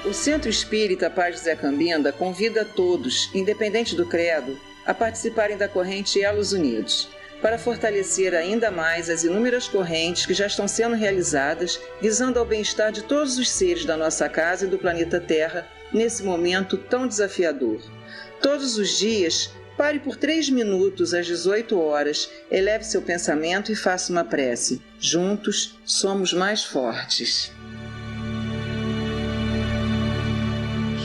O Centro Espírita Paz de Zé Cambinda convida a todos, independente do credo, a participarem da corrente Elos Unidos, para fortalecer ainda mais as inúmeras correntes que já estão sendo realizadas, visando ao bem-estar de todos os seres da nossa casa e do planeta Terra, nesse momento tão desafiador. Todos os dias, pare por 3 minutos às 18 horas, eleve seu pensamento e faça uma prece. Juntos, somos mais fortes.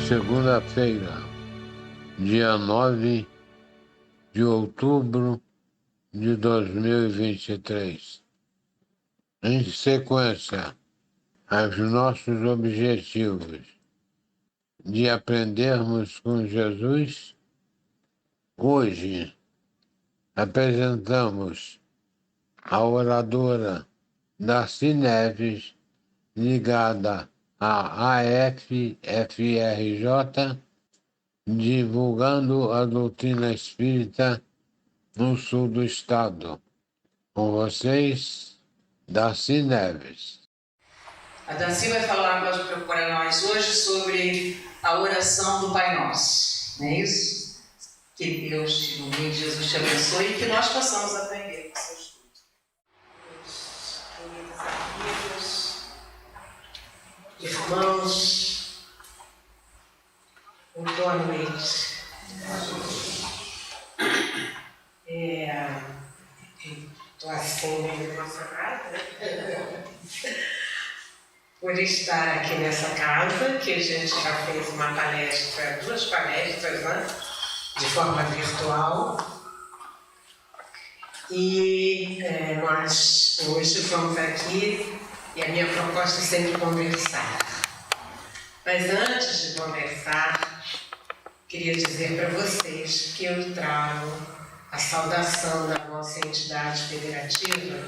Segunda-feira, dia 9 de outubro de 2023. Em sequência aos nossos objetivos de aprendermos com Jesus, hoje apresentamos a oradora Darcy Neves, ligada à AFFRJ, divulgando a doutrina espírita no sul do estado. Com vocês, Darcy Neves. A Darcy vai falar para nós hoje sobre a oração do Pai Nosso, não é isso? Que Deus te ilumine, Jesus te abençoe e que nós possamos aprender com seu estudo. Meus queridos amigos, irmãos, muito boa noite. Estou assim meio emocionada por estar aqui nessa casa, que a gente já fez uma palestra, 2 palestras, né, de forma virtual. E nós hoje vamos aqui, e a minha proposta é sempre conversar. Mas antes de conversar, queria dizer para vocês que eu trago a saudação da nossa entidade federativa,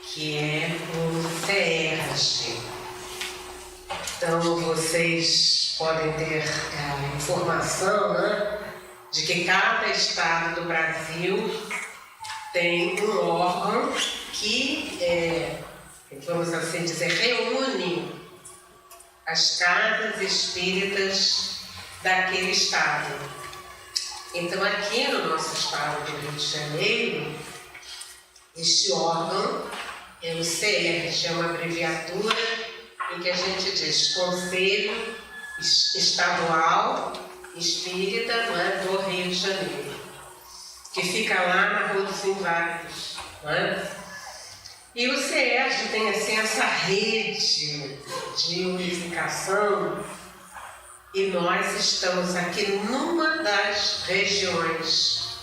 que é o CERJ. Então, vocês podem ter a informação, né, de que cada estado do Brasil tem um órgão que, vamos assim dizer, reúne as casas espíritas daquele estado. Então, aqui no nosso estado do Rio de Janeiro, este órgão é o CERJ, é uma abreviatura em que a gente diz Conselho Estadual Espírita, do Rio de Janeiro, que fica lá na Rua dos Inválidos. E o CERJ tem assim, essa rede de unificação. E nós estamos aqui numa das regiões.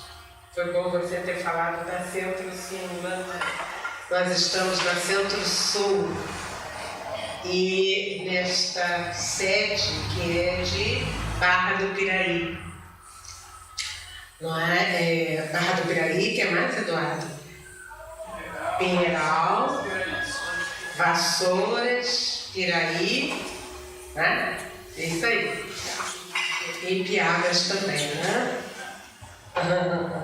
Foi bom você ter falado da Centro-Sul, né? Nós estamos na Centro-Sul. E nesta sede que é de Barra do Piraí. Não é? Barra do Piraí, que é mais, Eduardo? Pinheiral, Vassouras, Piraí, né? É isso aí. E Piadas também, né? Então,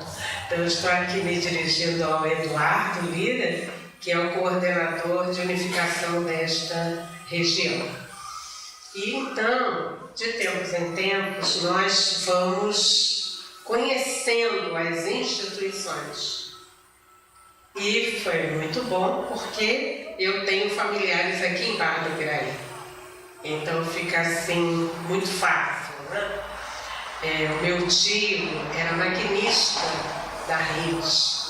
eu estou aqui me dirigindo ao Eduardo Lira, que é o coordenador de unificação desta região. E então, de tempos em tempos, nós vamos conhecendo as instituições. E foi muito bom, porque eu tenho familiares aqui em Barra do Piraí. Então fica assim, muito fácil, né? O meu tio era maquinista da rede.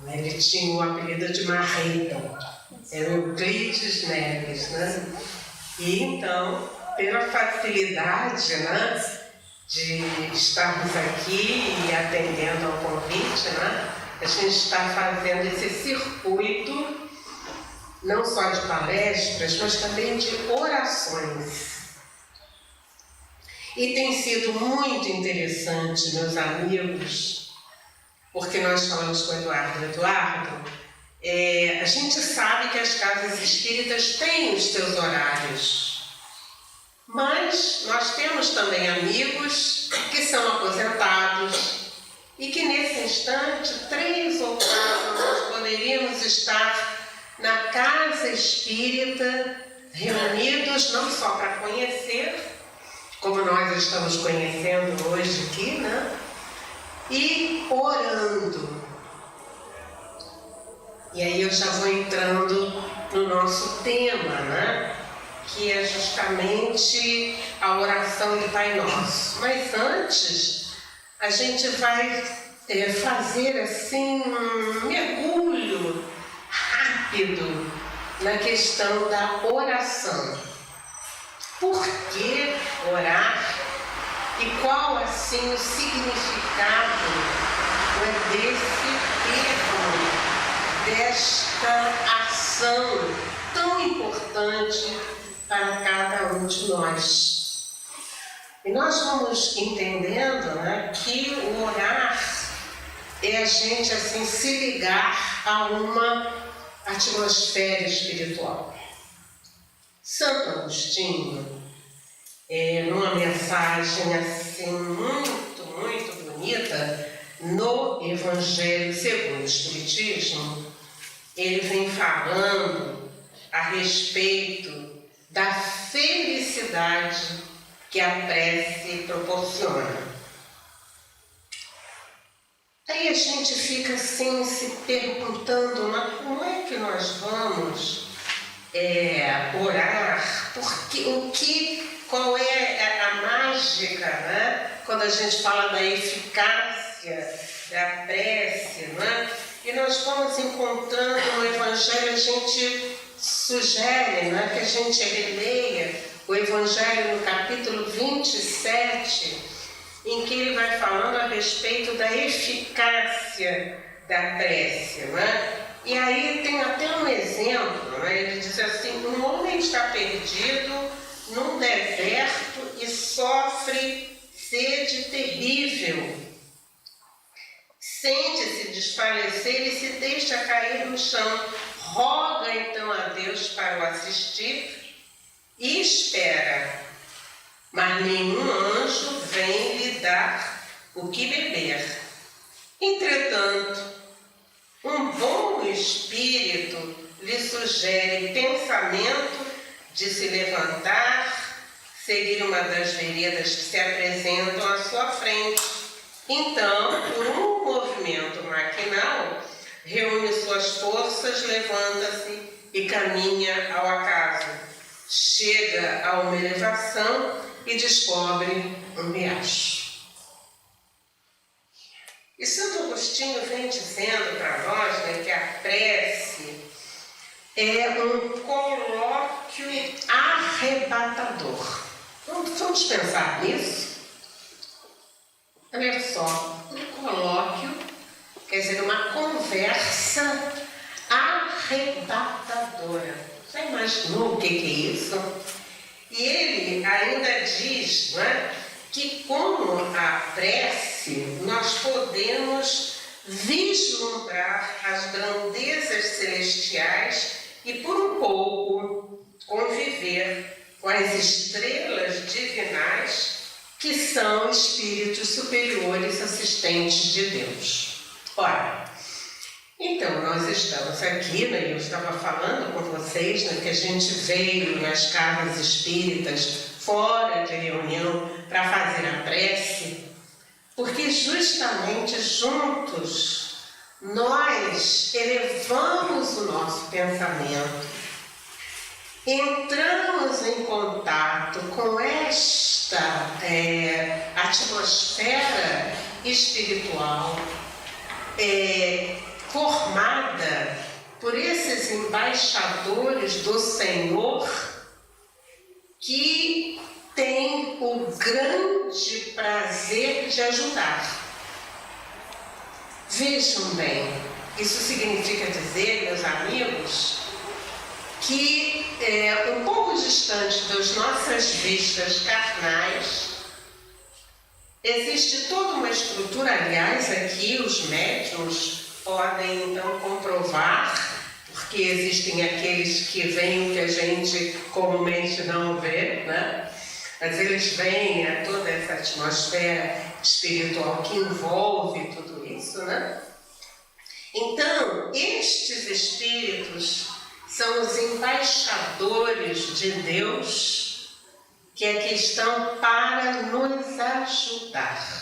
Ele tinha o apelido de Marreta. Era o Euclides Neves, né? E então, pela facilidade, né, de estarmos aqui e atendendo ao convite, né, a gente está fazendo esse circuito não só de palestras, mas também de orações. E tem sido muito interessante, meus amigos, porque nós falamos com o Eduardo. Eduardo, a gente sabe que as casas espíritas têm os seus horários, mas nós temos também amigos que são aposentados e que nesse instante, 3 ou 4, nós poderíamos estar na casa espírita reunidos não só para conhecer, como nós estamos conhecendo hoje aqui, né? E orando. E aí eu já vou entrando no nosso tema, né? Que é justamente a oração do Pai Nosso. Mas antes, a gente vai fazer assim um mergulho rápido na questão da oração. Por que orar? E qual assim o significado desse termo, desta ação tão importante para cada um de nós? E nós vamos entendendo, né, que o orar é a gente assim se ligar a uma atmosfera espiritual. Santo Agostinho, numa mensagem assim muito bonita no Evangelho segundo o Espiritismo, ele vem falando a respeito da felicidade que a prece proporciona. Aí a gente fica assim se perguntando, mas como é que nós vamos orar? Qual é a mágica, né? Quando a gente fala da eficácia da prece, né? E nós vamos encontrando no Evangelho, a gente sugere, né, que a gente releia o Evangelho no capítulo 27, em que ele vai falando a respeito da eficácia da prece, né? E aí tem até um exemplo, né? Ele diz assim: um homem está perdido num deserto e sofre sede terrível. Sente-se desfalecer e se deixa cair no chão. Roga então a Deus para o assistir e espera. Mas nenhum anjo vem lhe dar o que beber. Entretanto, um bom espírito lhe sugere pensamento de se levantar, seguir uma das veredas que se apresentam à sua frente. Então, por um movimento maquinal, reúne suas forças, levanta-se e caminha ao acaso. Chega a uma elevação e descobre um riacho. E Santo Agostinho vem dizendo para nós, né, que a prece é um colóquio arrebatador. Vamos pensar nisso? Olha só, um colóquio, quer dizer, uma conversa arrebatadora. Já imaginou o que é isso? E ele ainda diz, né, que como a prece nós podemos vislumbrar as grandezas celestiais e por um pouco conviver com as estrelas divinais que são espíritos superiores assistentes de Deus. Ora, então nós estamos aqui, né, eu estava falando com vocês, né, que a gente veio nas casas espíritas fora de reunião para fazer a prece, porque justamente juntos nós elevamos o nosso pensamento, entramos em contato com esta atmosfera espiritual formada por esses embaixadores do Senhor que tem o grande prazer de ajudar. Vejam bem, isso significa dizer, meus amigos, que um pouco distante das nossas vistas carnais, existe toda uma estrutura, aliás, aqui os médiuns podem então comprovar, porque existem aqueles que veem o que a gente comumente não vê, né? Mas eles veem toda essa atmosfera espiritual que envolve tudo isso, né? Então, estes espíritos são os embaixadores servidores de Deus que aqui estão para nos ajudar.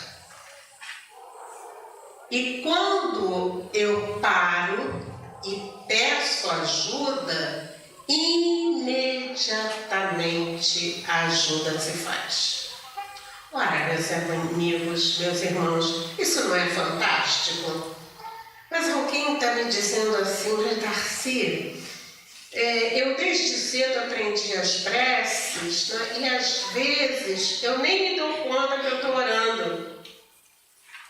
E quando eu paro e peço ajuda, imediatamente a ajuda se faz. Ora, meus amigos, meus irmãos, isso não é fantástico? Mas alguém está me dizendo assim, mas Darcy, eu desde cedo aprendi as preces, né? E às vezes eu nem me dou conta que eu estou orando.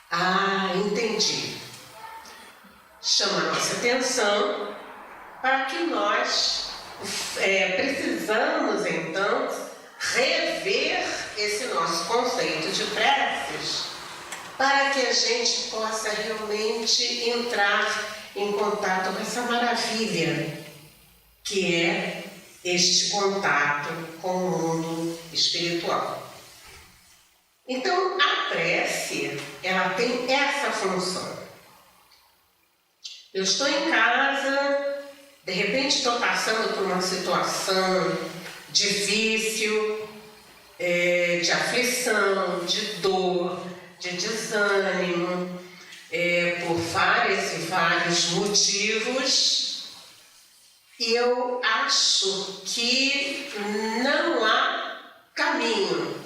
Ah, entendi. Chama a nossa atenção para que nós precisamos então rever esse nosso conceito de preces para que a gente possa realmente entrar em contato com essa maravilha que é este contato com o mundo espiritual. Então, a prece, ela tem essa função. Eu estou em casa, de repente estou passando por uma situação difícil, de aflição, de dor, de desânimo, por vários e vários motivos, e eu acho que não há caminho.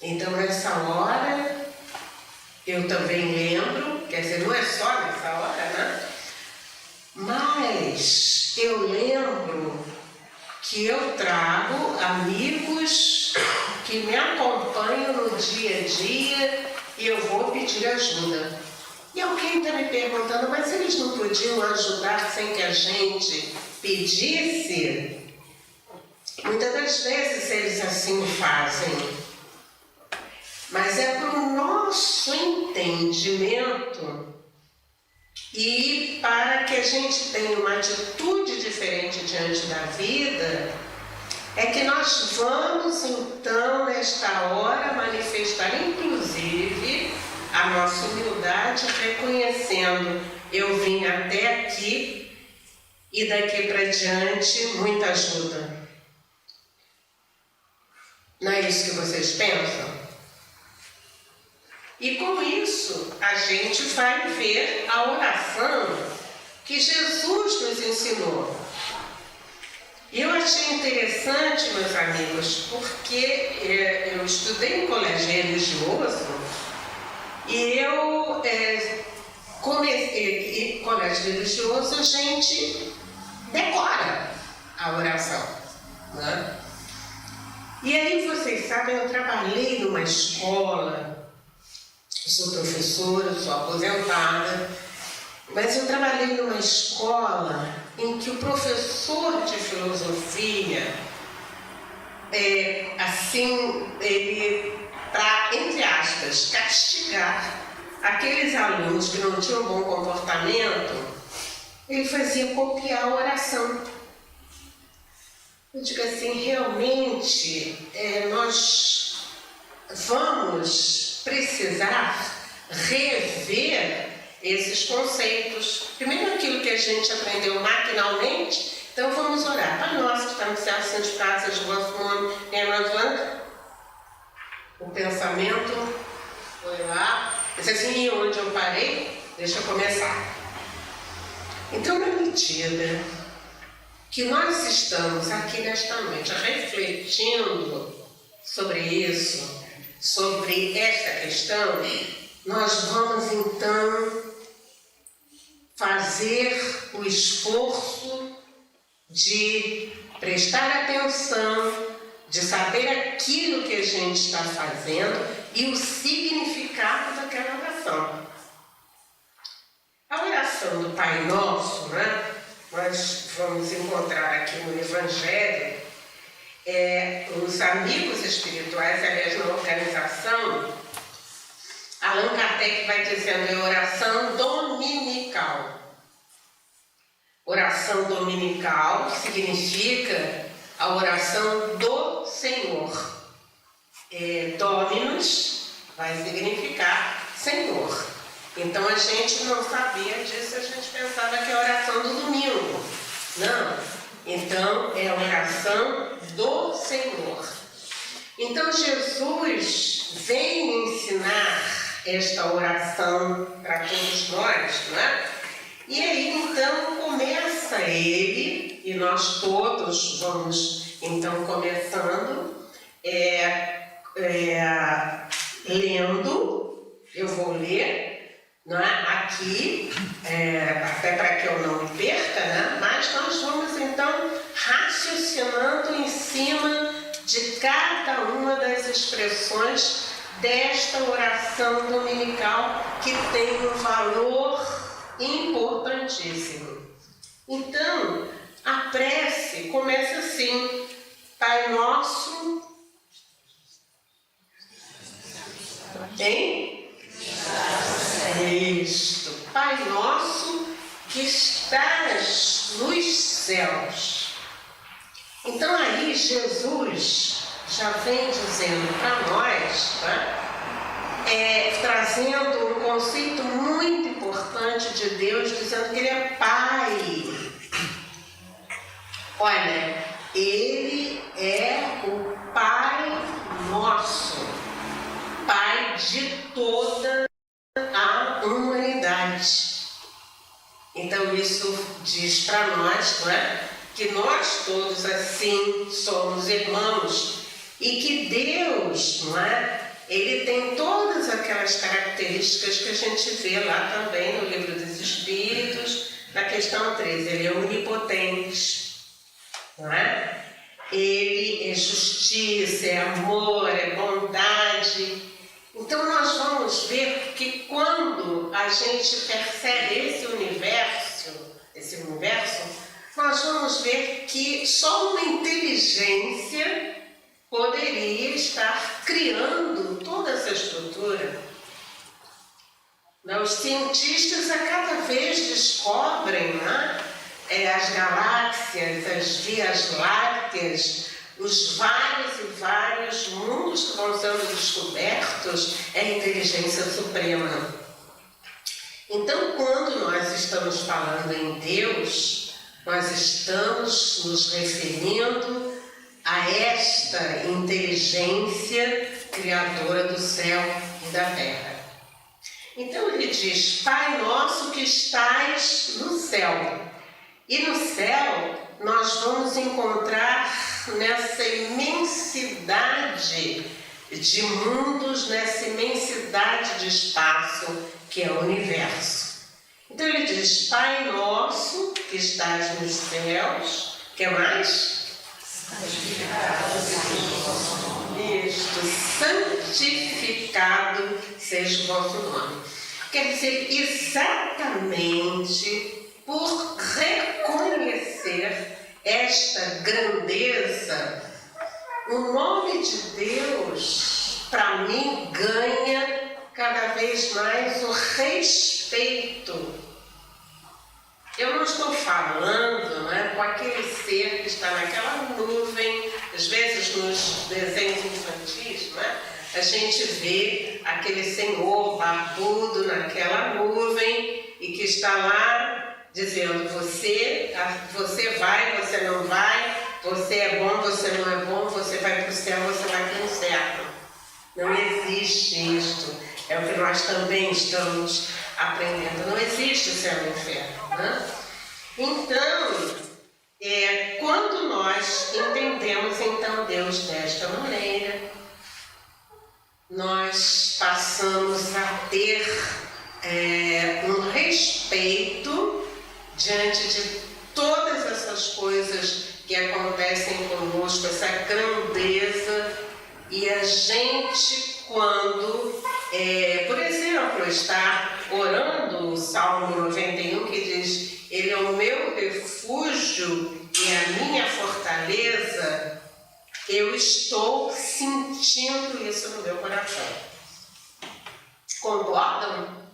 Então, nessa hora, eu também lembro, quer dizer, não é só nessa hora, né? Mas eu lembro que eu trago amigos que me acompanham no dia a dia e eu vou pedir ajuda. E alguém está me perguntando, mas eles não podiam ajudar sem que a gente pedisse? Muitas das vezes eles assim fazem. Mas é para o nosso entendimento e para que a gente tenha uma atitude diferente diante da vida, é que nós vamos então, nesta hora, manifestar inclusive a nossa humildade, reconhecendo: eu vim até aqui e daqui para diante muita ajuda. Não é isso que vocês pensam? E com isso, a gente vai ver a oração que Jesus nos ensinou. E eu achei interessante, meus amigos, porque eu estudei em colégio religioso e eu comecei, em colégio religioso, a gente decora a oração, né? E aí, vocês sabem, eu trabalhei numa escola. Eu sou professora, sou aposentada, mas eu trabalhei numa escola em que o professor de filosofia, ele, para, entre aspas, castigar aqueles alunos que não tinham bom comportamento, ele fazia copiar a oração. Eu digo assim, realmente, nós vamos precisar rever esses conceitos. Primeiro, aquilo que a gente aprendeu maquinalmente. Então vamos orar. Pai nosso que está no céu, santificado seja o vosso nome, venha a nós o pensamento foi lá. Disse assim, e onde eu parei, deixa eu começar. Então, na medida que nós estamos aqui nesta noite refletindo sobre isso, sobre esta questão, nós vamos então fazer o esforço de prestar atenção, de saber aquilo que a gente está fazendo e o significado daquela oração. A oração do Pai Nosso, né? Nós vamos encontrar aqui no Evangelho, os amigos espirituais, aliás, na organização, Allan Kardec vai dizendo, é oração dominical. Oração dominical significa a oração do Senhor. Dominus vai significar Senhor. Então a gente não sabia disso, a gente pensava que é a oração do domingo. Não, Então, é a oração do Senhor. Então, Jesus vem ensinar esta oração para todos nós, não é? E aí, então, começa ele, e nós todos vamos, então, começando, lendo. Eu vou ler, não é? Aqui, até para que eu não me perca, né? Mas nós vamos, então, raciocinando em cima de cada uma das expressões desta oração dominical que tem um valor importantíssimo. Então, a prece começa assim: Pai Nosso, Isto, Pai Nosso que estás nos céus. Então aí Jesus já vem dizendo para nós, né? Trazendo um conceito muito importante de Deus, dizendo que Ele é Pai. Olha, Ele é o Pai nosso, Pai de toda a humanidade. Então isso diz para nós, não é? Que nós todos assim somos irmãos e que Deus, não é? Ele tem todas aquelas características que a gente vê lá também no Livro dos Espíritos, na questão 13. Ele é onipotente, não é? Ele é justiça, é amor, é bondade. Então nós vamos ver que quando a gente percebe esse universo, nós vamos ver que só uma inteligência poderia estar criando toda essa estrutura. Os cientistas a cada vez descobrem, né, as galáxias, as vias lácteas, os vários e vários mundos que vão sendo descobertos, é a inteligência suprema. Então, quando nós estamos falando em Deus, nós estamos nos referindo a esta inteligência criadora do céu e da terra. Então ele diz: Pai nosso que estais no céu. E no céu nós vamos encontrar nessa imensidade de mundos, nessa imensidade de espaço que é o universo. Então ele diz: Pai nosso que estás nos céus. O que mais? Santificado seja o vosso nome. Quer dizer, exatamente por reconhecer esta grandeza, o nome de Deus, para mim, ganha cada vez mais o respeito. Eu não estou falando, né, com aquele ser que está naquela nuvem. Às vezes nos desenhos infantis, né, a gente vê aquele senhor barbudo naquela nuvem e que está lá dizendo: você vai, você não vai, você é bom, você não é bom, você vai para o céu, você vai para o inferno. Não existe isto. É o que nós também estamos aprendendo. Não existe céu e inferno, né? Então, quando nós entendemos então Deus desta maneira, nós passamos a ter um respeito diante de todas essas coisas que acontecem conosco, essa grandeza. E a gente, quando, por exemplo, está orando o Salmo 91, que diz: Ele é o meu refúgio e a minha fortaleza, eu estou sentindo isso no meu coração. Concordam?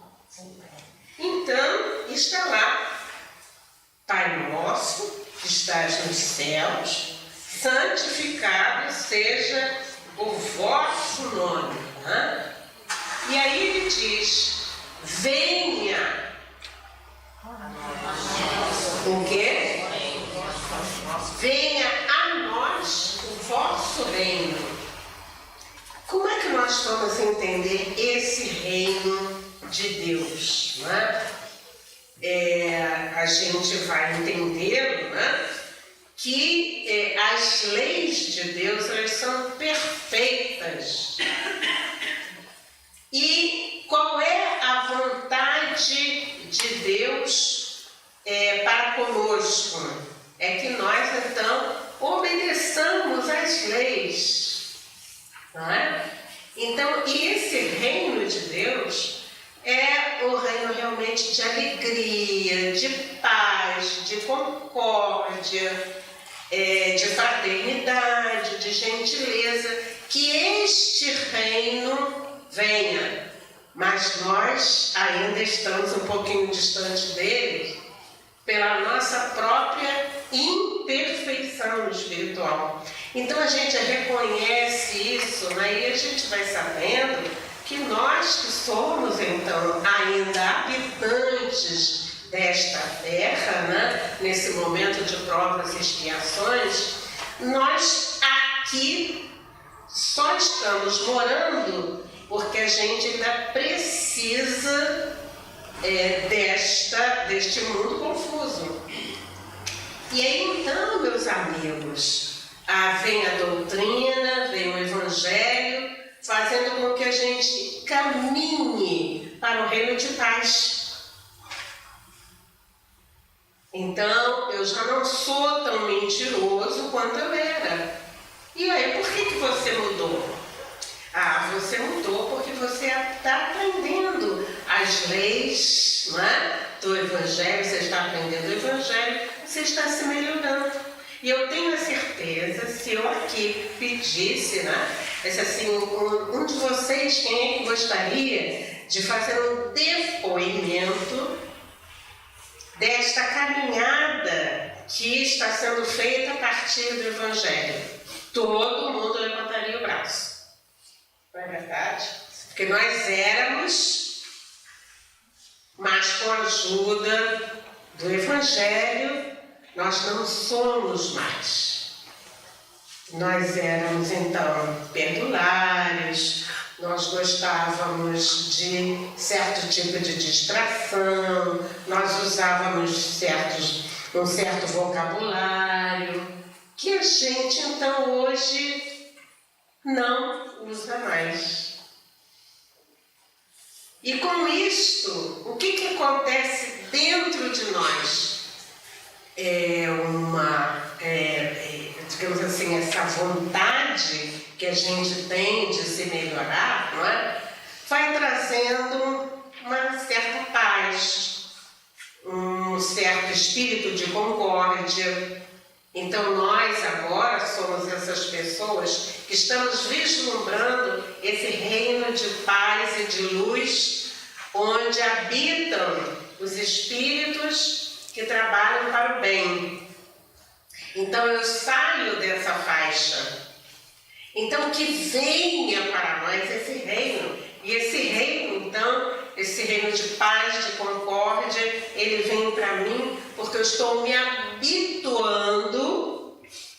Então, está lá: Pai nosso, que estás nos céus, santificado seja o vosso nome. Né? E aí ele diz: venha. O quê? venha a nós o vosso reino. Como é que nós vamos entender esse reino de Deus? Né? A gente vai entendê-lo, né? Que as leis de Deus, elas são perfeitas. E qual é a vontade de Deus para conosco? É que nós, então, obedeçamos às leis. Não é? Então, esse reino de Deus é o reino realmente de alegria, de paz, de concórdia, de fraternidade, de gentileza. Que este reino venha, mas nós ainda estamos um pouquinho distante dele pela nossa própria imperfeição espiritual. Então a gente reconhece isso, né? E a gente vai sabendo que nós que somos então ainda habitantes desta terra, né? Nesse momento de provas e expiações, nós aqui só estamos morando porque a gente ainda precisa deste mundo confuso. E aí então, meus amigos, vem a doutrina, vem o Evangelho, fazendo com que a gente caminhe para o reino de paz. Então, eu já não sou tão mentiroso quanto eu era. E aí, por que você mudou? Você mudou porque você está aprendendo as leis, não é? Do Evangelho, você está aprendendo o Evangelho, você está se melhorando. E eu tenho a certeza, se eu aqui pedisse, né? Assim, um de vocês, quem é que gostaria de fazer um depoimento desta caminhada que está sendo feita a partir do Evangelho? Todo mundo levantaria o braço. Não é verdade? Porque nós éramos, mas com a ajuda do Evangelho, nós não somos mais. Nós éramos, então, perdulários, nós gostávamos de certo tipo de distração, nós usávamos um certo vocabulário, que a gente, então, hoje não usa mais. E com isto, o que acontece dentro de nós? Digamos assim, essa vontade que a gente tem de se melhorar, não é? Vai trazendo uma certa paz, um certo espírito de concórdia. Então nós agora somos essas pessoas que estamos vislumbrando esse reino de paz e de luz, onde habitam os espíritos que trabalham para o bem. Então eu saio dessa faixa. Então que venha para nós esse reino. E esse reino, então, esse reino de paz, de concórdia, ele vem para mim porque eu estou me habituando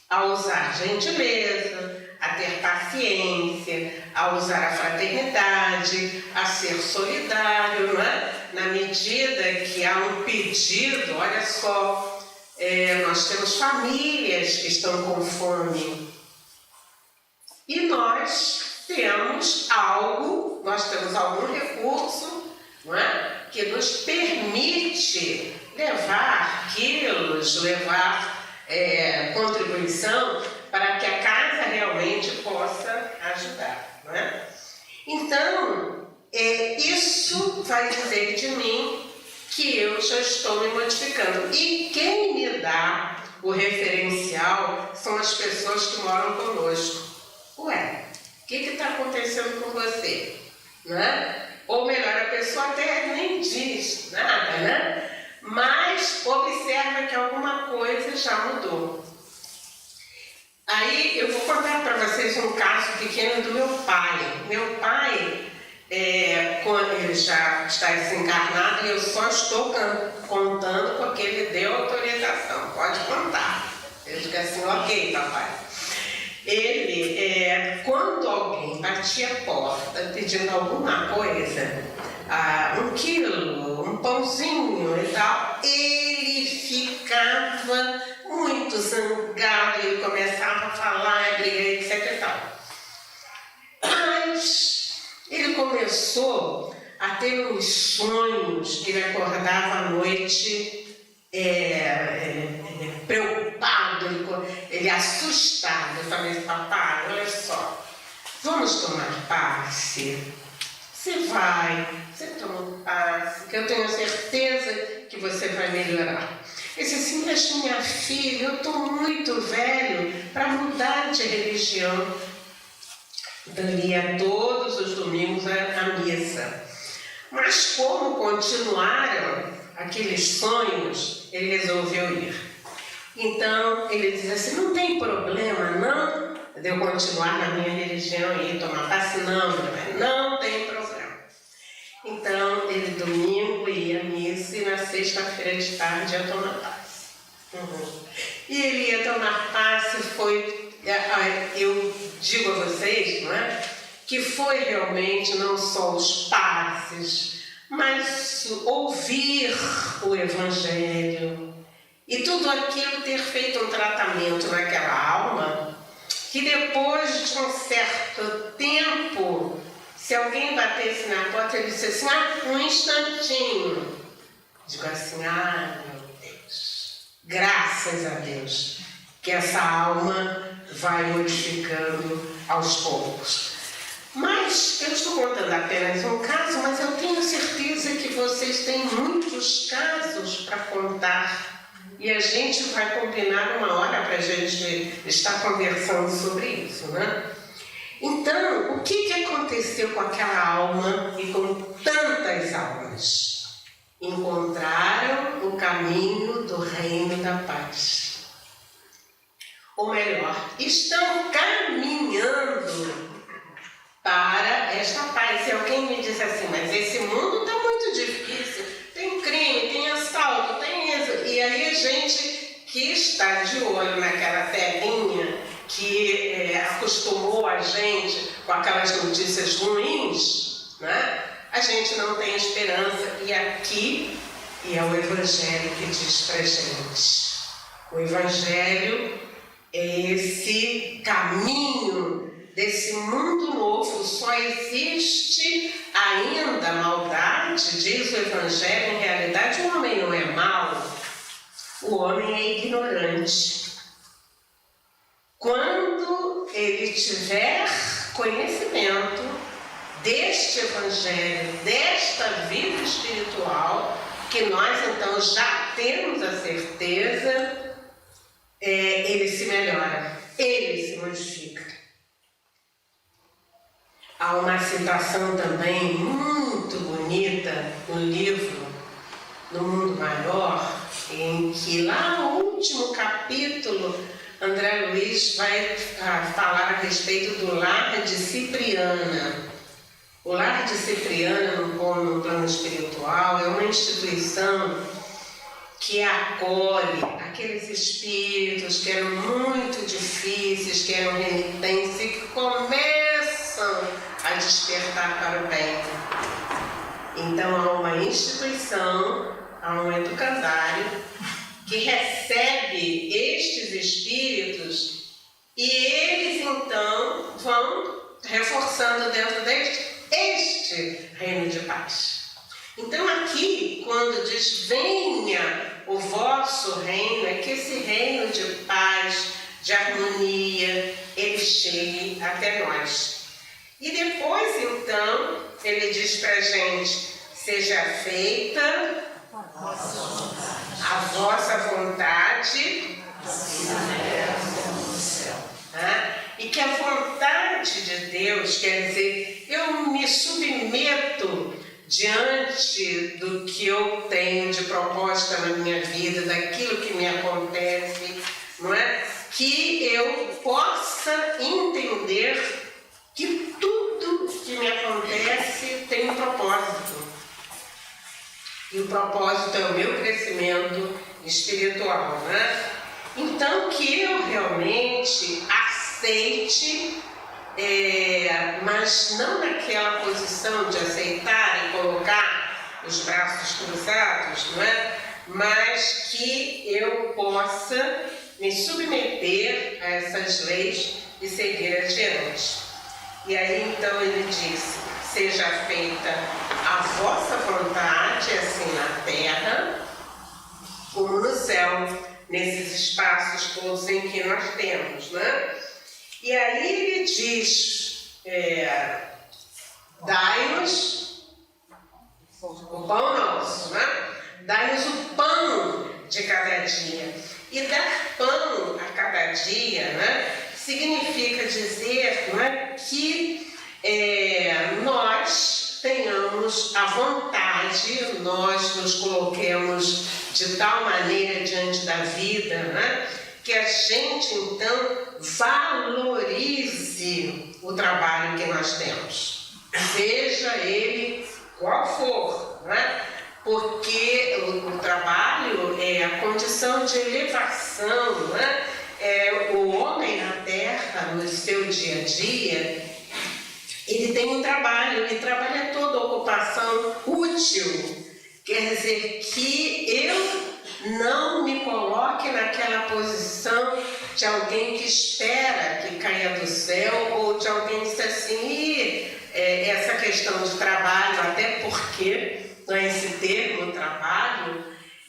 a usar gentileza, a ter paciência, a usar a fraternidade, a ser solidário, não é? Na medida que há um pedido, olha só, nós temos famílias que estão com fome e nós temos algum recurso, não é? Que nos permite levar quilos, levar contribuição para que a casa realmente possa ajudar, não é? Então, isso vai dizer de mim que eu já estou me modificando. E quem me dá o referencial são as pessoas que moram conosco. Ué, o que está acontecendo com você? Né? Ou melhor, a pessoa até nem diz nada, né? Mas observa que alguma coisa já mudou. Aí eu vou contar para vocês um caso pequeno do meu pai. Meu pai, ele já está desencarnado e eu só estou contando porque ele deu autorização. Pode contar. Eu digo assim, ok, papai. Ele, quando alguém batia a porta pedindo alguma coisa, 1 quilo, um pãozinho e tal, ele ficava muito zangado, ele começava a falar, brigar, etc e tal. Mas ele começou a ter uns sonhos que ele acordava à noite preocupado, ele assustado. Eu falei, papai, olha só, vamos tomar passe. Você toma um passe, que eu tenho certeza que você vai melhorar. Ele disse assim, mas minha filha, eu estou muito velho para mudar de religião. Então ele ia todos os domingos à missa. Mas como continuaram aqueles sonhos, ele resolveu ir. Então ele diz assim, não tem problema não de eu continuar na minha religião e ir tomar passe, não tem problema. Então ele domingo ia à missa e na sexta-feira de tarde ia tomar passe. E ele ia tomar passe, eu digo a vocês, não é? Que foi realmente não só os passes, mas ouvir o Evangelho e tudo aquilo ter feito um tratamento naquela alma, que depois de um certo tempo, se alguém batesse na porta, ele disse assim, um instantinho. Digo assim, meu Deus, graças a Deus, que essa alma vai modificando aos poucos. Mas eu estou contando apenas um caso, mas eu tenho certeza que vocês têm muitos casos para contar. E a gente vai combinar uma hora para a gente estar conversando sobre isso, né? Então, o que aconteceu com aquela alma e com tantas almas? Encontraram o caminho do reino da paz. Ou melhor, estão caminhando para esta paz. Se alguém me diz assim, mas esse mundo está muito difícil, tem crime, tem assalto, tem isso. E aí a gente que está de olho naquela telinha que acostumou a gente com aquelas notícias ruins, né? A gente não tem esperança. E aqui é o Evangelho que diz para a gente. O Evangelho é esse caminho desse mundo novo. Só existe ainda maldade, diz o Evangelho. Em realidade, o homem não é mau, o homem é ignorante. Quando ele tiver conhecimento deste Evangelho, desta vida espiritual, que nós então já temos a certeza, ele se melhora, ele se modifica. Há uma citação também muito bonita no livro No Mundo Maior, em que lá no último capítulo André Luiz vai falar a respeito do lar de Cipriana. O lar de Cipriana, no plano espiritual, é uma instituição que acolhe aqueles espíritos que eram muito difíceis, que eram renitentes e que começam a despertar para o bem. Então há uma instituição, há um educandário que recebe estes espíritos e eles então vão reforçando dentro deles este reino de paz. Então aqui, quando diz venha o vosso reino, é que esse reino de paz, de harmonia, ele chegue até nós. E depois então, ele diz para a gente, seja feita a vossa vontade, e que a vontade de Deus, quer dizer, eu me submeto diante do que eu tenho de proposta na minha vida, daquilo que me acontece, não é? Que eu possa entender que tudo que me acontece tem um propósito. E o propósito é o meu crescimento espiritual, né? Então, que eu realmente aceite, mas não naquela posição de aceitar e colocar os braços cruzados, não é? Mas que eu possa me submeter a essas leis e seguir adiante. E aí então ele disse: seja feita a vossa vontade, assim na terra como no céu, nesses espaços todos em que nós temos, né? E aí ele diz: dai-nos o pão nosso, né? Dai-nos o pão de cada dia. E dar pão a cada dia, né, significa dizer, né, que nós tenhamos a vontade, nós nos coloquemos de tal maneira diante da vida, né, que a gente então valorize o trabalho que nós temos, seja ele qual for, né? Porque o trabalho é a condição de elevação, né? O homem na terra, no seu dia a dia, ele tem um trabalho, ele trabalha toda a ocupação útil. Quer dizer que eu não me coloque naquela posição de alguém que espera que caia do céu, ou de alguém que diz assim, essa questão de trabalho, até porque esse termo trabalho,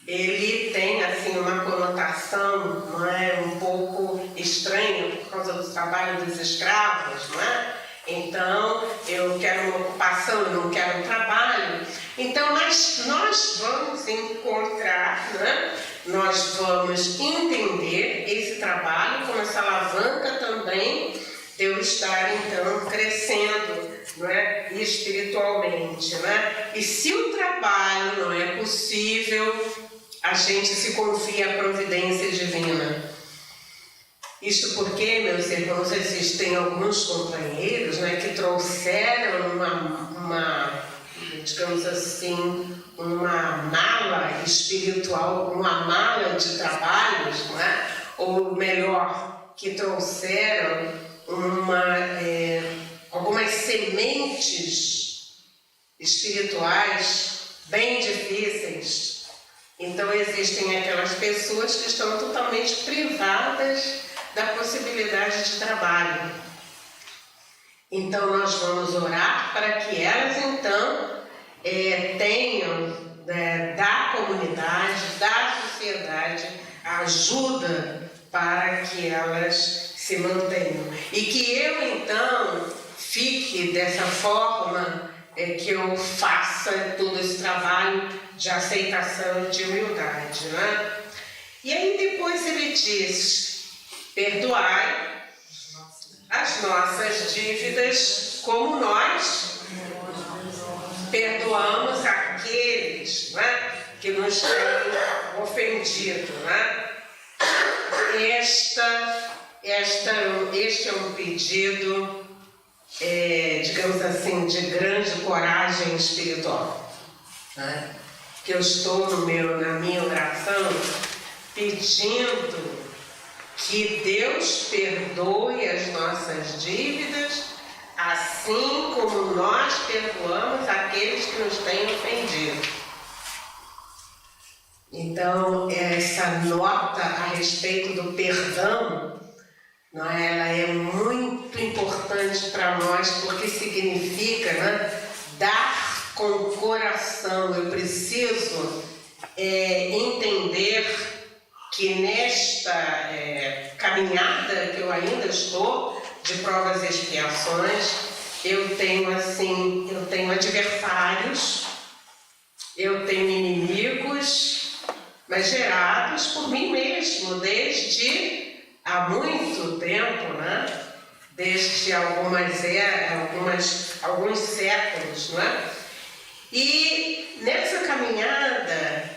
ele tem assim uma conotação, não é, um pouco estranha por causa do trabalho dos escravos, não é? Então, eu quero uma ocupação, eu não quero um trabalho. Então, mas nós vamos encontrar, né? Nós vamos entender esse trabalho como essa alavanca também de eu estar, então, crescendo, não é? Espiritualmente, né? E se o trabalho não é possível, a gente se confia à providência divina. Isto porque, meus irmãos, existem alguns companheiros, né, que trouxeram digamos assim, uma mala espiritual, uma mala de trabalhos, né? Ou melhor, que trouxeram algumas sementes espirituais bem difíceis. Então existem aquelas pessoas que estão totalmente privadas da possibilidade de trabalho. Então nós vamos orar para que elas então tenham da comunidade, da sociedade, a ajuda para que elas se mantenham. E que eu então fique dessa forma, que eu faça todo esse trabalho de aceitação e de humildade, né? E aí depois ele diz: perdoai as nossas dívidas como nós perdoamos aqueles, né, que nos têm ofendido, né? Este é um pedido, digamos assim, de grande coragem espiritual, né? Que eu estou na minha oração pedindo que Deus perdoe as nossas dívidas, assim como nós perdoamos aqueles que nos têm ofendido. Então, essa nota a respeito do perdão, não é? Ela é muito importante para nós, porque significa, né, dar com o coração. Eu preciso entender que nesta caminhada que eu ainda estou, de provas e expiações, eu tenho adversários, eu tenho inimigos, mas gerados por mim mesmo, desde há muito tempo, né? Desde alguns séculos, né? E nessa caminhada,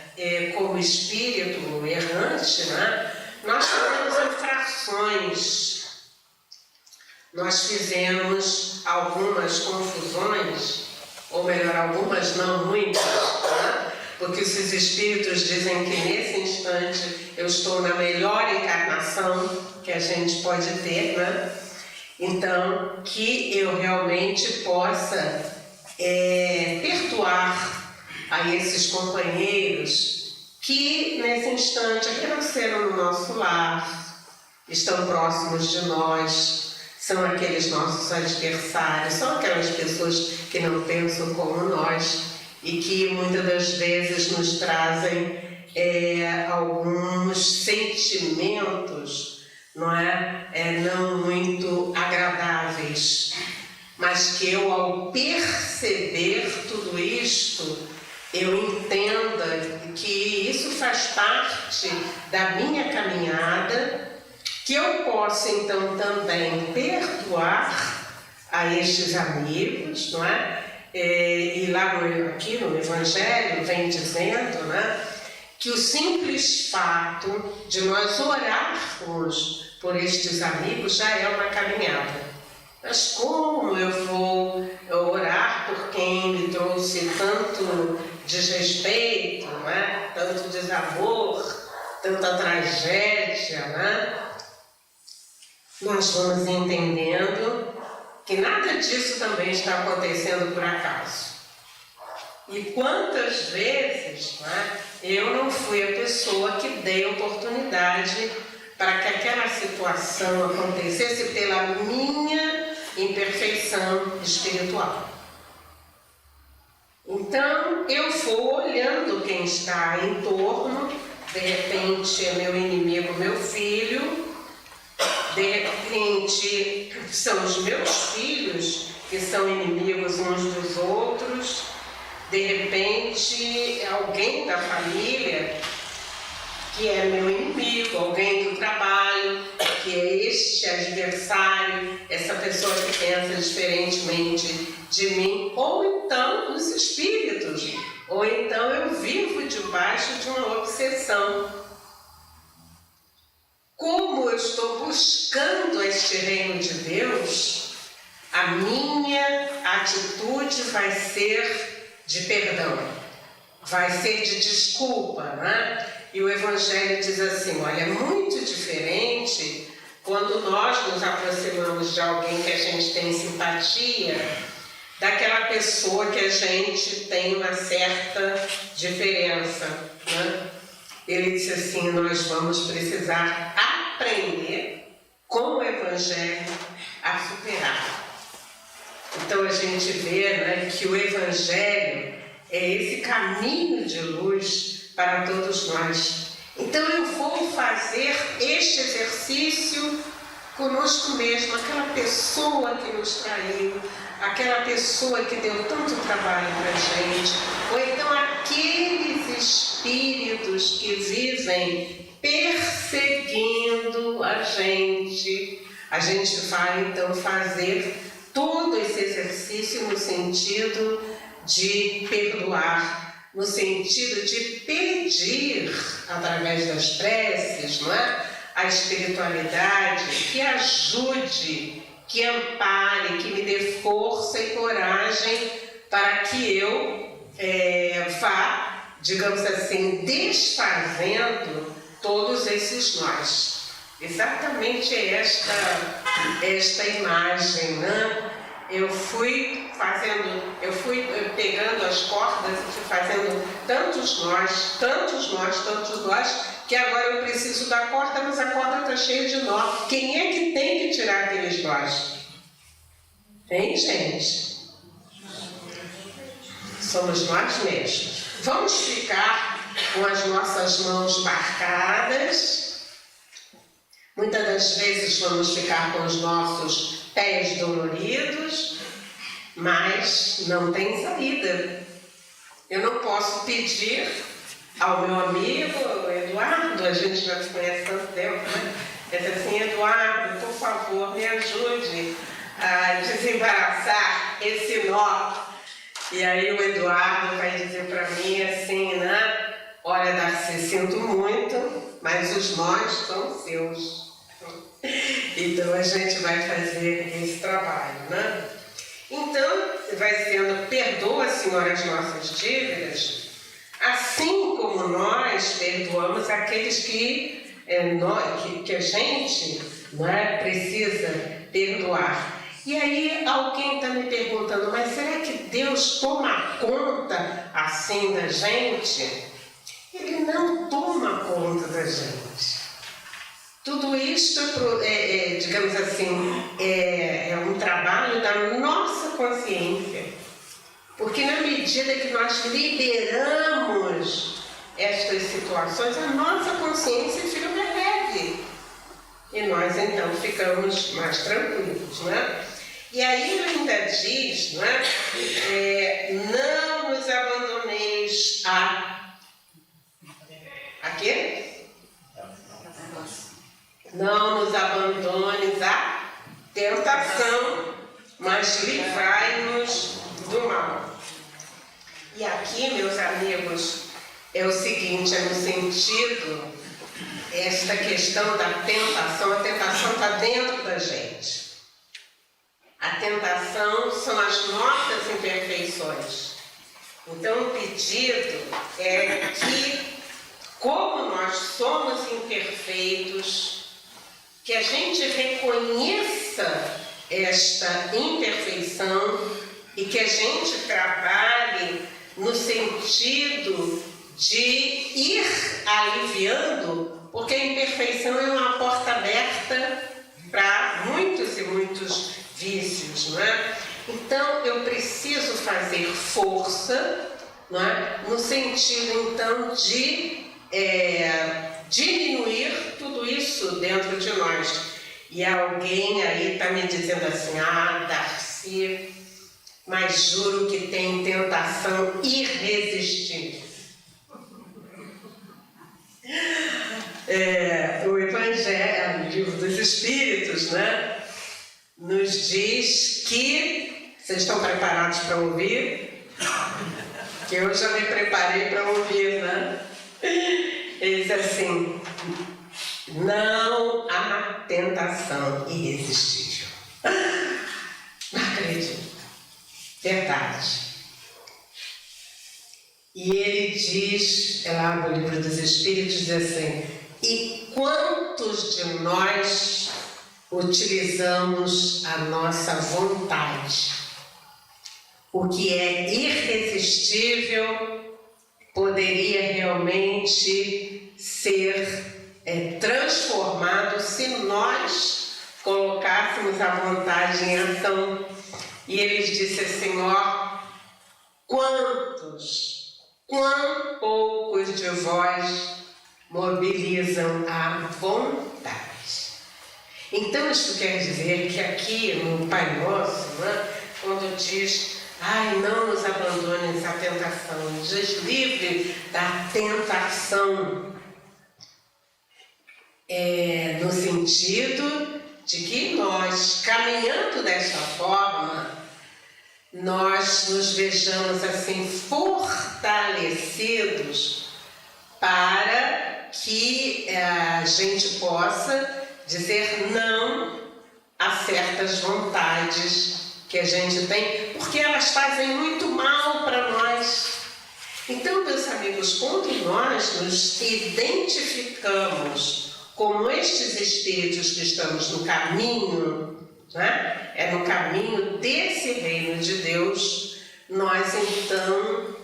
como espírito errante, né, nós fizemos infrações, nós fizemos algumas confusões, ou melhor, algumas não muitas, né? Porque os espíritos dizem que nesse instante eu estou na melhor encarnação que a gente pode ter, né? Então, que eu realmente possa perdoar a esses companheiros que nesse instante renasceram no nosso lar, estão próximos de nós, são aqueles nossos adversários, são aquelas pessoas que não pensam como nós e que muitas das vezes nos trazem alguns sentimentos, não é? Não muito agradáveis, mas que eu, ao perceber tudo isto, eu entenda que isso faz parte da minha caminhada, que eu possa então também perdoar a estes amigos, não é? E lá aqui no Evangelho vem dizendo, né, que o simples fato de nós orarmos por estes amigos já é uma caminhada. Mas como eu vou orar por quem me trouxe tanto desrespeito, né? Tanto desamor, tanta tragédia, né? Nós vamos entendendo que nada disso também está acontecendo por acaso. E quantas vezes, né, eu não fui a pessoa que dei oportunidade para que aquela situação acontecesse pela minha imperfeição espiritual. Então, eu vou olhando quem está em torno, de repente é meu inimigo, meu filho, de repente são os meus filhos que são inimigos uns dos outros, de repente alguém da família que é meu inimigo, alguém do trabalho, que é este adversário, essa pessoa que pensa diferentemente de mim, ou então os espíritos, ou então eu vivo debaixo de uma obsessão. Como eu estou buscando este reino de Deus, a minha atitude vai ser de perdão, vai ser de desculpa, né? E o Evangelho diz assim, olha, é muito diferente quando nós nos aproximamos de alguém que a gente tem simpatia, daquela pessoa que a gente tem uma certa diferença, né? Ele disse assim, nós vamos precisar aprender com o Evangelho a superar. Então a gente vê, né, que o Evangelho é esse caminho de luz para todos nós. Então eu vou fazer este exercício conosco mesmo, aquela pessoa que nos traiu, aquela pessoa que deu tanto trabalho para a gente, ou então aqueles espíritos que vivem perseguindo a gente. A gente vai então fazer todo esse exercício no sentido de perdoar, no sentido de pedir, através das preces, não é? A espiritualidade que ajude, que ampare, que me dê força e coragem para que eu vá, digamos assim, desfazendo todos esses nós. Exatamente esta imagem, né? Eu fui pegando as cordas e fui fazendo tantos nós, que agora eu preciso da corda, mas a corda está cheia de nó. Quem é que tem que tirar aqueles nós? Tem, gente? Somos nós mesmos. Vamos ficar com as nossas mãos marcadas. Muitas das vezes vamos ficar com os nossos pés doloridos, mas não tem saída. Eu não posso pedir ao meu amigo Eduardo, a gente já se conhece há tanto tempo, né? Ele disse assim, Eduardo, por favor, me ajude a desembaraçar esse nó. E aí o Eduardo vai dizer para mim assim, né? Olha, Darcy, sinto muito, mas os nós são seus. Então a gente vai fazer esse trabalho, né? Então vai sendo, perdoa, Senhor, as nossas dívidas, Assim como nós perdoamos aqueles que a gente precisa perdoar. E aí alguém está me perguntando, mas será que Deus toma conta assim da gente? Ele não toma conta da gente. Tudo isso, digamos assim, é um trabalho da nossa consciência. Porque na medida que nós liberamos estas situações, a nossa consciência fica mais leve. E nós então ficamos mais tranquilos, né? E aí ele ainda diz, não nos abandoneis a quê? Não nos abandones à tentação, mas livrai-nos do mal. E aqui, meus amigos, é o seguinte, é no sentido, esta questão da tentação, a tentação está dentro da gente. A tentação são as nossas imperfeições. Então, o pedido é que, como nós somos imperfeitos, que a gente reconheça esta imperfeição e que a gente trabalhe no sentido de ir aliviando, porque a imperfeição é uma porta aberta para muitos e muitos vícios, não é? Então eu preciso fazer força, não é? No sentido então de diminuir tudo isso dentro de nós. E alguém aí está me dizendo assim, Darcy, mas juro que tem tentação irresistível. O Evangelho, o Livro dos Espíritos, nos diz que... Vocês estão preparados para ouvir? Que eu já me preparei para ouvir, Ele diz assim, não há tentação irresistível. Não acredito. Verdade. E ele diz, lá no Livro dos Espíritos, diz assim, e quantos de nós utilizamos a nossa vontade? O que é irresistível poderia realmente ser transformado se nós colocássemos a vontade em ação. E ele disse assim, quão poucos de vós mobilizam a vontade. Então isso quer dizer que aqui no Pai Nosso, quando diz, não nos abandones à tentação, nos livre da tentação, no sentido de que nós, caminhando desta forma, nós nos vejamos assim fortalecidos para que a gente possa dizer não a certas vontades que a gente tem, porque elas fazem muito mal para nós. Então, meus amigos, quando nós nos identificamos como estes espíritos que estamos no caminho, é no caminho desse reino de Deus, nós então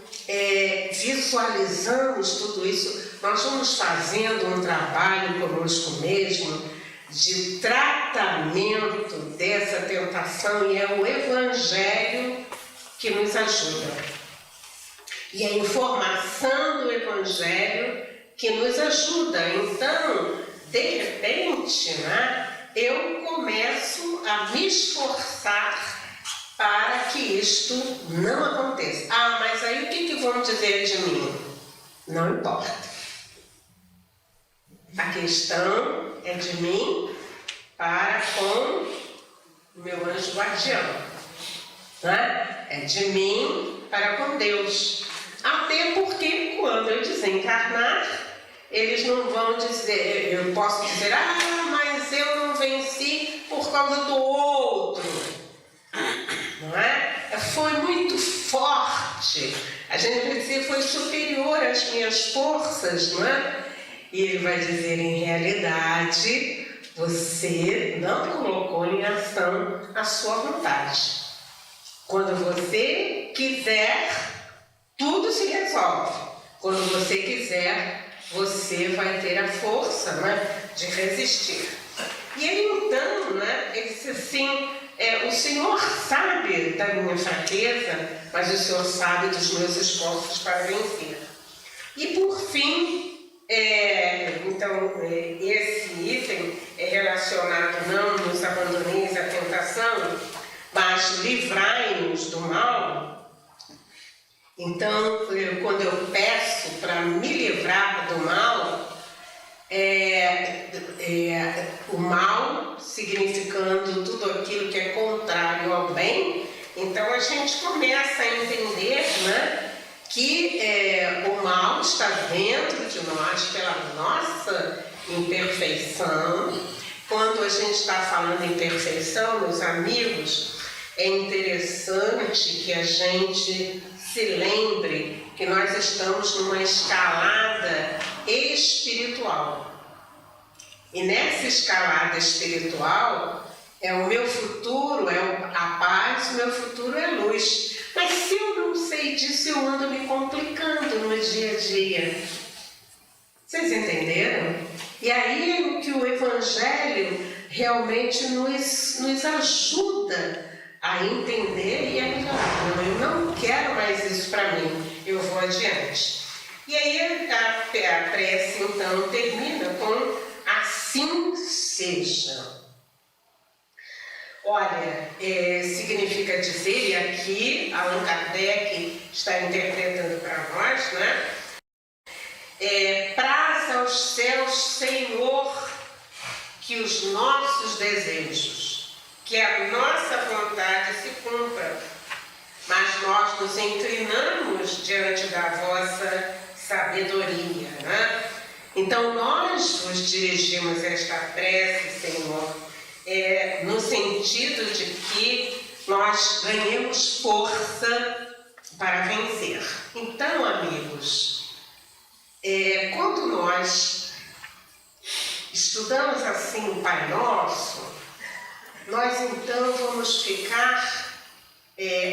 visualizamos tudo isso, nós vamos fazendo um trabalho conosco mesmo de tratamento dessa tentação, e é o Evangelho que nos ajuda. E a informação do Evangelho que nos ajuda. Então, de repente, eu começo a me esforçar para que isto não aconteça. Mas aí o que vão dizer de mim? Não importa. A questão é de mim para com o meu anjo guardião. É de mim para com Deus. Até porque quando eu desencarnar, eles não vão dizer, eu posso dizer, mas eu não venci por causa do outro. Não é? Foi muito forte A gente vai dizer, foi superior às minhas forças, não é? E ele vai dizer, em realidade, você não colocou em ação a sua vontade. Quando você quiser, tudo se resolve. Quando você quiser, você vai ter a força, né, de resistir. E ele então, né, ele disse assim, o Senhor sabe da minha fraqueza, mas o Senhor sabe dos meus esforços para vencer. E por fim, então, esse item é relacionado, não nos abandoneis à tentação, mas livrai-nos do mal. Então, quando eu peço para me livrar do mal, o mal significando tudo aquilo que é contrário ao bem, então a gente começa a entender, né, que o mal está dentro de nós pela nossa imperfeição. Quando a gente está falando em perfeição, meus amigos, é interessante que a gente se lembre que nós estamos numa escalada espiritual. E nessa escalada espiritual, o meu futuro é a paz, o meu futuro é luz. Mas se eu não sei disso, eu ando me complicando no dia a dia. Vocês entenderam? E aí é o que o Evangelho realmente nos ajuda a entender e a melhorar. Não, eu não quero mais isso para mim, eu vou adiante. E aí a prece então termina com assim seja. Olha, significa dizer, e aqui Allan Kardec está interpretando para nós, né? Praz aos céus, Senhor, que os nossos desejos, que a nossa vontade se cumpra, mas nós nos inclinamos diante da vossa sabedoria, né? Então nós vos dirigimos esta prece, Senhor, no sentido de que nós ganhemos força para vencer. Então, amigos, quando nós estudamos assim o Pai Nosso, nós então vamos ficar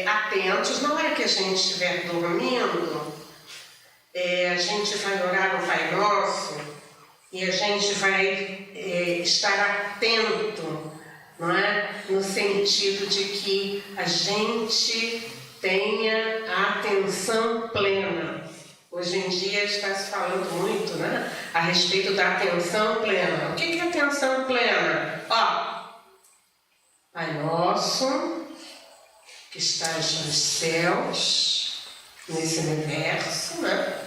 atentos. Na hora que a gente estiver dormindo, a gente vai orar o Pai Nosso e a gente vai estar atento, não é? No sentido de que a gente tenha a atenção plena. Hoje em dia está se falando muito, né, a respeito da atenção plena. O que é atenção plena? Pai Nosso, que estás nos céus, nesse universo, né?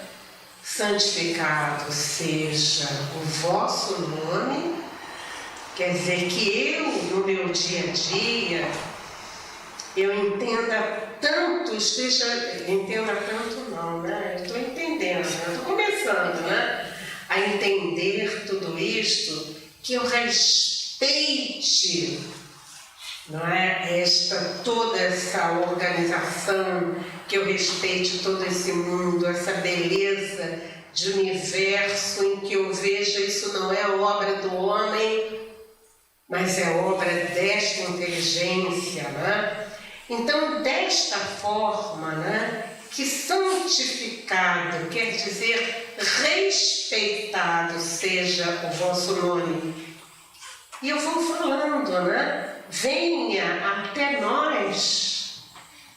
Santificado seja o vosso nome. Quer dizer que eu, no meu dia a dia, eu entenda tanto, entenda tanto não, né? Eu estou entendendo, né? Estou começando, né, a entender tudo isto, que eu respeite, não é, toda essa organização, que eu respeite todo esse mundo, essa beleza de universo em que eu vejo isso não é obra do homem, mas é obra desta inteligência, né? Então, desta forma, né, que santificado, quer dizer respeitado seja o vosso nome. E eu vou falando, né? Venha até nós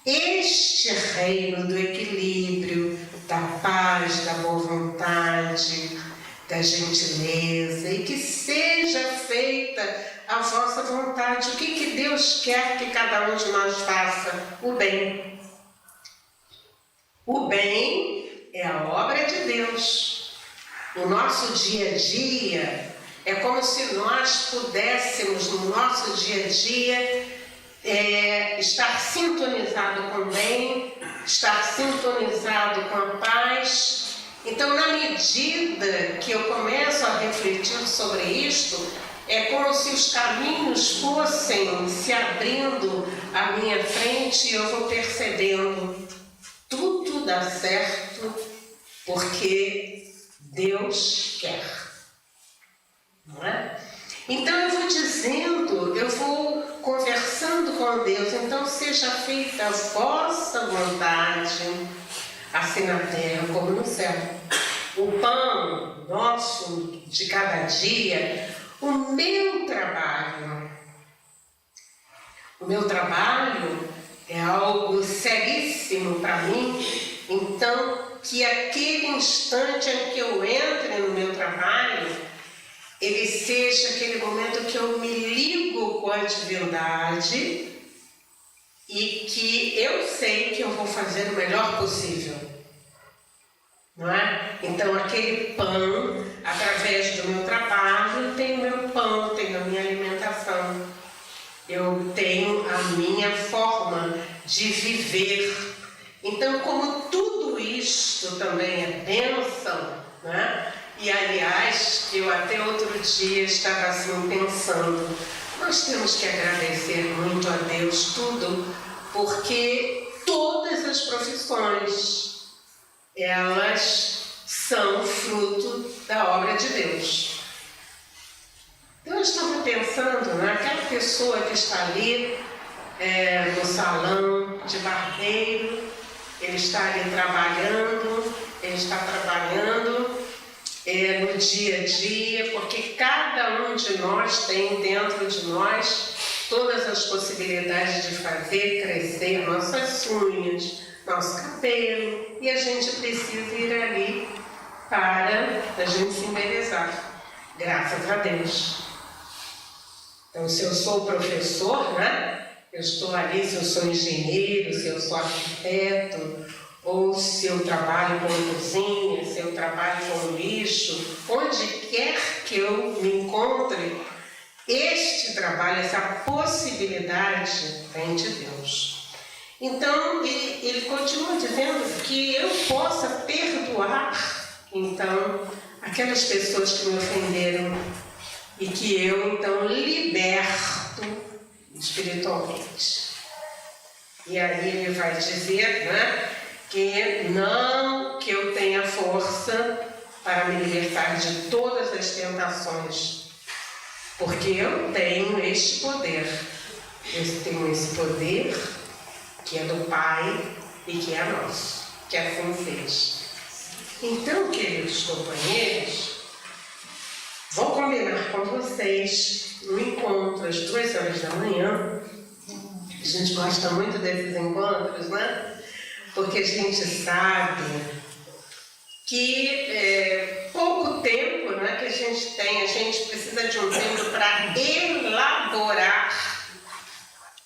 este reino do equilíbrio, da paz, da boa vontade, da gentileza, e que seja feita a vossa vontade. O que Deus quer que cada um de nós faça? O bem. O bem é a obra de Deus. O nosso dia a dia é como se nós pudéssemos, no nosso dia a dia, estar sintonizado com o bem, estar sintonizado com a paz. Então, na medida que eu começo a refletir sobre isto, é como se os caminhos fossem se abrindo à minha frente e eu vou percebendo tudo tudo dá certo porque Deus quer, não é? Então eu vou dizendo, eu vou conversando com Deus, então seja feita a vossa vontade, assim na terra como no céu. O pão nosso de cada dia, o meu trabalho é algo seríssimo para mim, então que aquele instante em que eu entre no meu trabalho, ele seja aquele momento que eu me ligo com a divindade e que eu sei que eu vou fazer o melhor possível, não é? Então aquele pão, através do meu trabalho, eu tenho meu pão, eu tenho a minha alimentação, eu tenho a minha forma de viver. Então, como tudo isto também é bênção, né? E aliás, eu até outro dia estava assim pensando, nós temos que agradecer muito a Deus tudo, porque todas as profissões, elas são fruto da obra de Deus. Eu estava pensando naquela pessoa que está ali no salão de barbeiro, ele está ali trabalhando, ele está trabalhando no dia a dia, porque cada um de nós tem dentro de nós todas as possibilidades de fazer crescer nossas unhas, nosso cabelo, e a gente precisa ir ali para a gente se embelezar, graças a Deus. Então, se eu sou professor, né? Eu estou ali, se eu sou engenheiro, se eu sou arquiteto, ou se eu trabalho com cozinha, se eu trabalho com lixo, onde quer que eu me encontre, este trabalho, essa possibilidade vem de Deus. Então, ele continua dizendo que eu possa perdoar, então, aquelas pessoas que me ofenderam e que eu, então, liberto espiritualmente. E aí ele vai dizer, né, que não que eu tenha força para me libertar de todas as tentações, porque eu tenho este poder. Eu tenho esse poder que é do Pai e que é nosso, que assim seja. Então, queridos companheiros, vou combinar com vocês um encontro às 2h da manhã. A gente gosta muito desses encontros, né? Porque a gente sabe que pouco tempo, né, que a gente tem, a gente precisa de um tempo para elaborar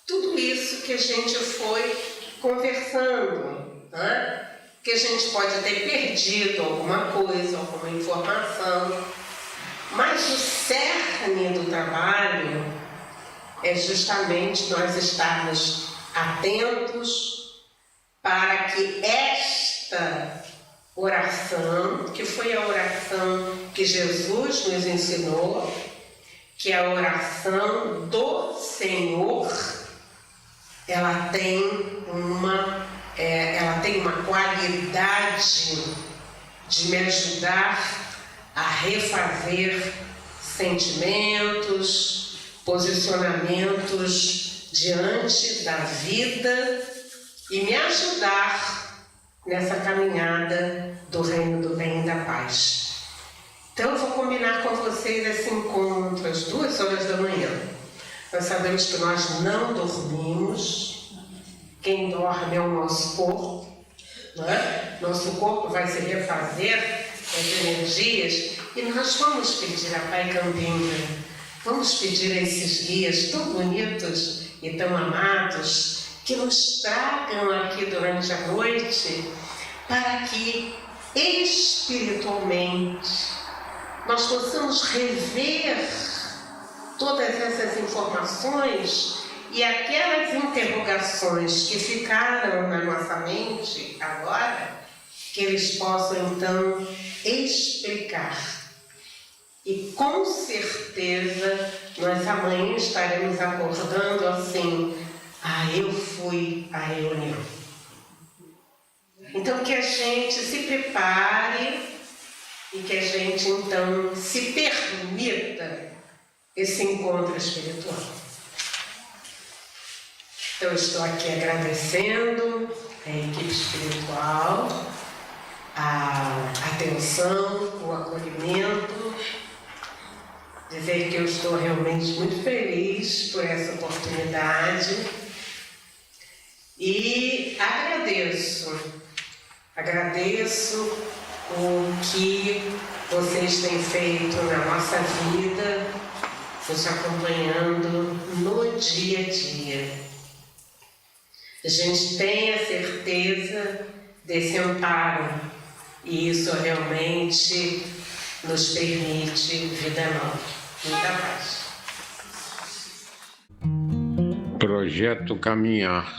tudo isso que a gente foi conversando, né? Que a gente pode ter perdido alguma coisa, alguma informação, mas o cerne do trabalho é justamente nós estarmos atentos para que esta oração, que foi a oração que Jesus nos ensinou, que é a oração do Senhor, ela tem uma qualidade de me ajudar a refazer sentimentos, posicionamentos diante da vida e me ajudar nessa caminhada do reino do bem e da paz. Então eu vou combinar com vocês esse encontro às 2h da manhã. Nós sabemos que nós não dormimos, quem dorme é o nosso corpo, não é? Nosso corpo vai se refazer as energias e nós vamos pedir a Pai Cambinga, vamos pedir a esses guias tão bonitos e tão amados que nos tragam aqui durante a noite para que espiritualmente nós possamos rever todas essas informações e aquelas interrogações que ficaram na nossa mente agora, que eles possam então explicar. E com certeza nós amanhã estaremos acordando assim, eu fui à reunião. Então que a gente se prepare e que a gente então se permita esse encontro espiritual. Então estou aqui agradecendo a equipe espiritual, a atenção, o acolhimento, dizer que eu estou realmente muito feliz por essa oportunidade e agradeço o que vocês têm feito na nossa vida, nos acompanhando no dia a dia. A gente tem a certeza desse amparo e isso realmente nos permite vida nova. Muita paz. Projeto Caminhar.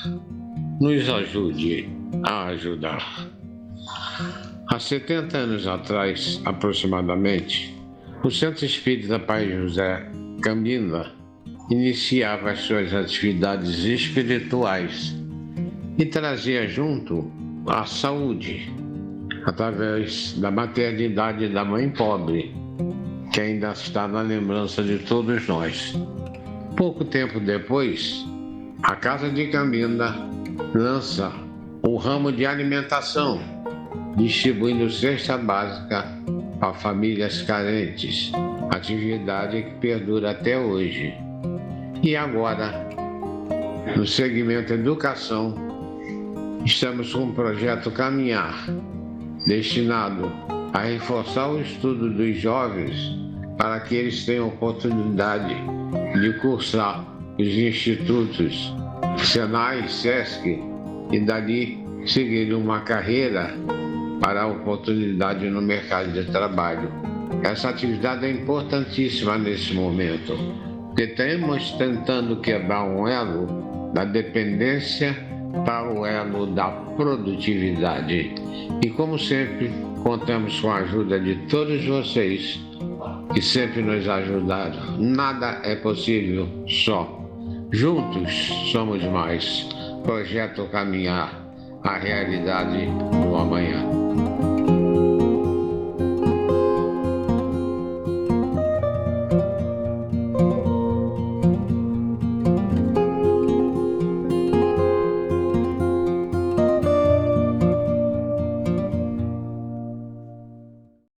Nos ajude a ajudar. Há 70 anos atrás, aproximadamente, o Centro Espírita Pai José Cambinda iniciava as suas atividades espirituais e trazia junto a saúde, através da maternidade da mãe pobre, que ainda está na lembrança de todos nós. Pouco tempo depois, a Casa de Cambinda lança o ramo de alimentação, distribuindo cesta básica a famílias carentes, atividade que perdura até hoje. E agora, no segmento educação, estamos com o projeto Caminhar, destinado a reforçar o estudo dos jovens para que eles tenham oportunidade de cursar os institutos Senai, Sesc e dali seguir uma carreira para a oportunidade no mercado de trabalho. Essa atividade é importantíssima nesse momento, porque estamos tentando quebrar um elo da dependência para o elo da produtividade. E como sempre, contamos com a ajuda de todos vocês que sempre nos ajudaram. Nada é possível só. Juntos somos mais. Projeto Caminhar, a realidade do amanhã.